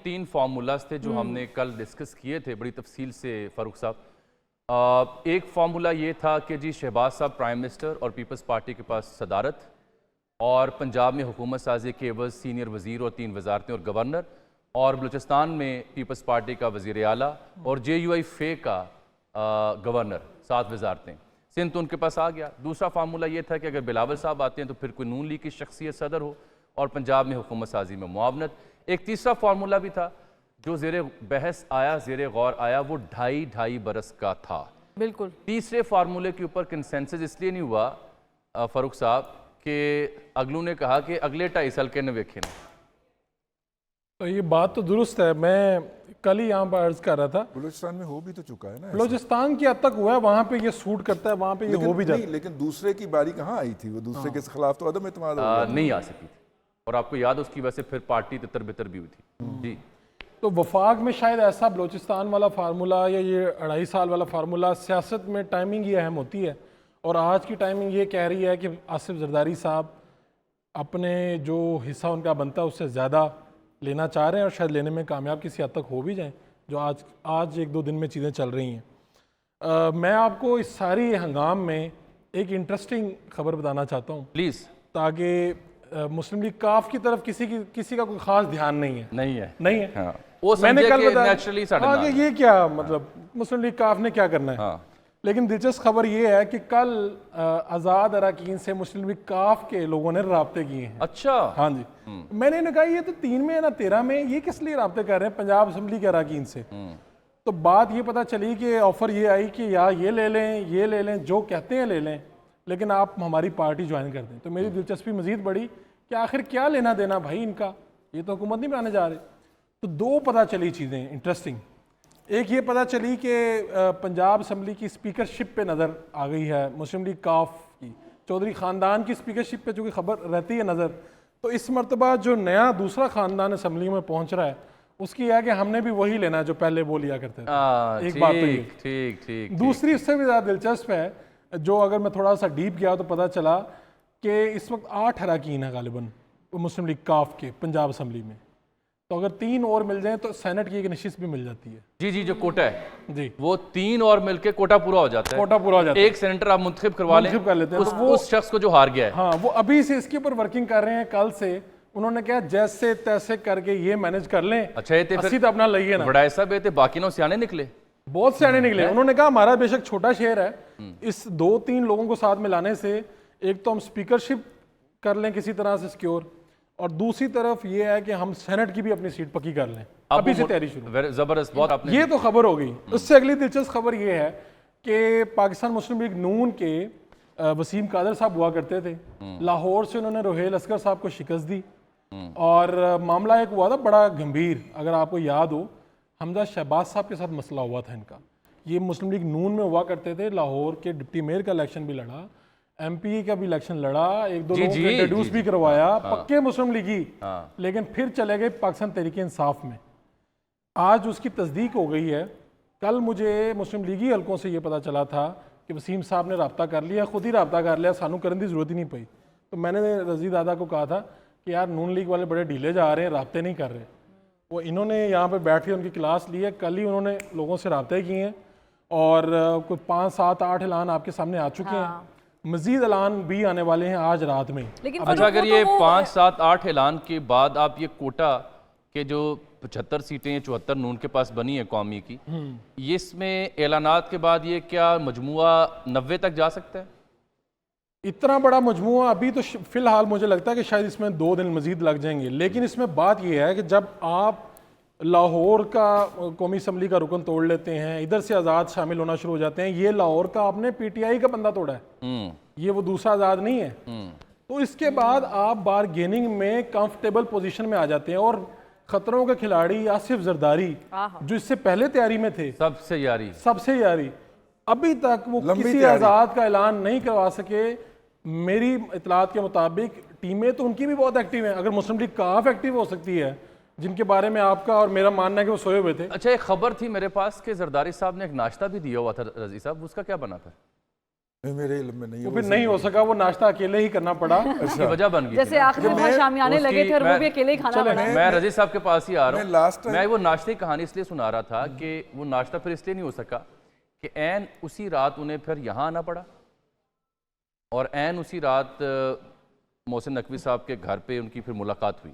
तीन फार्मूलाज थे जो हमने कल डिस्कस किए थे बड़ी तफसील से फ़ारूक साहब। एक फार्मूला ये था कि जी शहबाज साहब प्राइम मिनिस्टर और पीपल्स पार्टी के पास सदारत, और पंजाब में हुकूमत साजी के एवज़ सीनियर वज़ीर और 3 वजारतें और गवर्नर, और बलूचिस्तान में पीपल्स पार्टी का वज़ीर आला और JUI फे का गवर्नर, 7 वजारतें। सिंध तो उनके पास आ गया। दूसरा फार्मूला ये था कि अगर बिलावल साहब आते हैं तो फिर कोई नून लीग की शख्सियत सदर हो और पंजाब में हुकूमत साजी में मुआवनत। एक तीसरा फार्मूला भी था जो ज़ेरे बहस आया, ज़ेरे गौर आया, वो 2.5 बरस का था। बिल्कुल। तीसरे फार्मूले के ऊपर कंसेंसस इसलिए नहीं हुआ फ़ारूक साहब कि अगलू ने कहा कि अगले 2.5 साल के न वेखे ना। तो ये बात तो दुरुस्त है। मैं कल ही यहाँ पर अर्ज कर रहा था, बलूचिस्तान में हो भी तो चुका है ना। बलूचिस्तान की हद तक हुआ है, वहाँ पे ये सूट करता है, वहाँ पे ये हो भी जाता है। लेकिन दूसरे की बारी कहाँ आई थी? वो दूसरे के खिलाफ तो अदम एतमाद नहीं आ सकी थी, और आपको याद है उसकी वजह से फिर पार्टी तितर बितर भी हुई थी जी। तो वफाक में शायद ऐसा बलूचिस्तान वाला फार्मूला या ये 2.5 साल वाला फार्मूला, सियासत में टाइमिंग ये अहम होती है, और आज की टाइमिंग ये कह रही है कि आसिफ जरदारी साहब अपने जो हिस्सा उनका बनता है उससे ज़्यादा लेना चाह रहे हैं, और शायद लेने में कामयाब किसी हद तक हो भी जाएं, जो आज 1-2 दिन में चीज़ें चल रही हैं। मैं आपको इस सारी हंगाम में एक इंटरेस्टिंग खबर बताना चाहता हूँ प्लीज़, ताकि मुस्लिम लीग काफ की तरफ किसी का कोई खास ध्यान नहीं है। नहीं है। हाँ। वो मैंने कल बताया नेचुरली साढ़े ये क्या मतलब मुस्लिम लीग काफ ने क्या करना है। हाँ। लेकिन दिलचस्प खबर ये है कि कल आज़ाद अरकान से मुस्लिम लीग काफ के लोगों ने राब्ते किए हैं। अच्छा। हाँ जी। मैंने इन्हें कहा ये तो 3 में है ना 13 में, ये किस लिए राब्ते कर रहे हैं पंजाब असम्बली के अरकान से। तो बात ये पता चली कि ऑफर ये आई कि यार ये ले लें, जो कहते हैं ले लें, लेकिन आप हमारी पार्टी ज्वाइन कर दें। तो मेरी दिलचस्पी मजीद बढ़ी कि आखिर क्या लेना देना भाई इनका, ये तो हुकूमत नहीं बनाने जा रहे। तो 2 पता चली चीज़ें इंटरेस्टिंग। एक ये पता चली कि पंजाब असम्बली की स्पीकरशिप पे नज़र आ गई है मुस्लिम लीग काफ की, चौधरी ख़ानदान की स्पीकरशिप पे चूँकि खबर रहती है नज़र। तो इस मरतबा जो नया दूसरा ख़ानदान असम्बली में पहुँच रहा है उसकी है कि हमने भी वही लेना है जो पहले वो लिया करते थे। एक बात तो ये ठीक। दूसरी उससे भी ज़्यादा दिलचस्प है, जो अगर मैं थोड़ा सा डीप गया तो पता चला कि इस वक्त 8 अरकान है गालिबन मुस्लिम लीग काफ के पंजाब असम्बली में। तो अगर 3 और मिल जाएं तो सेनेट की एक नशिस्त भी मिल जाती है। जी, जो कोटा है जी, वो 3 और मिलके कोटा पूरा हो जाता है। एक सेनेटर आप मुंतखब करवा लें, कर लेते हैं। उस शख्स को जो हार गया है। हाँ, वो अभी से इसके ऊपर वर्किंग कर रहे हैं। कल से उन्होंने कहा जैसे तैसे करके ये मैनेज कर लें। अच्छा, ये फिर तो अपना लइए ना। बड़ा ऐसा बेटे बाकी नौ सियाने निकले, बहुत सियाने निकले। उन्होंने कहा हमारा बेशक छोटा शहर है, इस 2-3 लोगों को साथ मिलाने से एक तो हम स्पीकरशिप कर लें किसी तरह से सिक्योर, और दूसरी तरफ ये है कि हम सेनेट की भी अपनी सीट पक्की कर लें। अभी से तैयारी शुरू। जबरदस्त, बहुत आपने ये तो खबर हो गई। उससे अगली दिलचस्प खबर ये है कि पाकिस्तान मुस्लिम लीग नून के वसीम कादर साहब हुआ करते थे, लाहौर से उन्होंने रोहेल असगर साहब को शिकस्त दी, और मामला एक हुआ था बड़ा गंभीर। अगर आपको याद हो, हमजा शहबाज साहब के साथ मसला हुआ था इनका। ये मुस्लिम लीग नून में हुआ करते थे, लाहौर के डिप्टी मेयर का इलेक्शन भी लड़ा, MP का भी इलेक्शन लड़ा, 1-2 लोगों को इंट्रोड्यूस भी करवाया, पक्के मुस्लिम लीगी। लेकिन फिर चले गए पाकिस्तान तहरीक इंसाफ में। आज उसकी तस्दीक हो गई है। कल मुझे मुस्लिम लीगी हलकों से ये पता चला था कि वसीम साहब ने रब्ता कर लिया, खुद ही रब्ता कर लिया, सानू करने की जरूरत ही नहीं पड़ी। तो मैंने रजी दादा को कहा था कि यार नून लीग वाले बड़े ढीले जा रहे हैं, रब्ते नहीं कर रहे। वो इन्होंने यहाँ पर बैठ के उनकी क्लास ली है, कल ही उन्होंने लोगों से रब्ते किए हैं, और कुछ 5, 7, 8 ऐलान आपके सामने आ चुके हैं। मजीद ऐलान भी आने वाले हैं आज रात में। लेकिन अच्छा, अगर ये 5, 7, 8 ऐलान के बाद आप ये कोटा के जो 75 सीटें 74 नून के पास बनी है कौमी की, ये इसमें ऐलानात के बाद ये क्या मजमुआ 90 तक जा सकता है? इतना बड़ा मजमुआ अभी तो फिलहाल मुझे लगता है कि शायद इसमें 2 दिन मजीद लग जाएंगे। लेकिन इसमें बात यह है कि जब आप लाहौर का कौमी असम्बली का रुकन तोड़ लेते हैं, इधर से आज़ाद शामिल होना शुरू हो जाते हैं। ये लाहौर का आपने PTI का बंदा तोड़ा है, ये वो दूसरा आज़ाद नहीं है। तो इसके बाद आप बारगेनिंग में कंफर्टेबल पोजीशन में आ जाते हैं, और खतरों के खिलाड़ी आसिफ जरदारी जो इससे पहले तैयारी में थे, सबसे यारी अभी तक वो किसी आज़ाद का ऐलान नहीं करवा सके। मेरी इतलात के मुताबिक टीमें तो उनकी भी बहुत एक्टिव हैं। अगर मुस्लिम लीग काफ एक्टिव हो सकती है, जिनके बारे में आपका और मेरा मानना है कि वो सोए हुए थे। अच्छा, एक खबर थी मेरे पास कि जरदारी साहब ने एक नाश्ता भी दिया हुआ था रजी साहब, उसका क्या बना था? मेरे इल्म में नहीं वो है फिर नहीं हो सका, वो नाश्ता अकेले ही करना पड़ा। उसकी वजह बन गई जैसे आखिर में वहाँ शामियाने लगे थे और वो भी अकेले ही खाना बना। मैं रजी साहब के पास ही आ रहा हूँ। लास्ट मैं वो नाश्ते की कहानी इसलिए सुना रहा था कि वो नाश्ता फिर इसलिए नहीं हो सका कि ऐन उसी रात उन्हें फिर यहाँ आना पड़ा और ऐन उसी रात मोहसिन नकवी साहब के घर पे उनकी फिर मुलाकात हुई।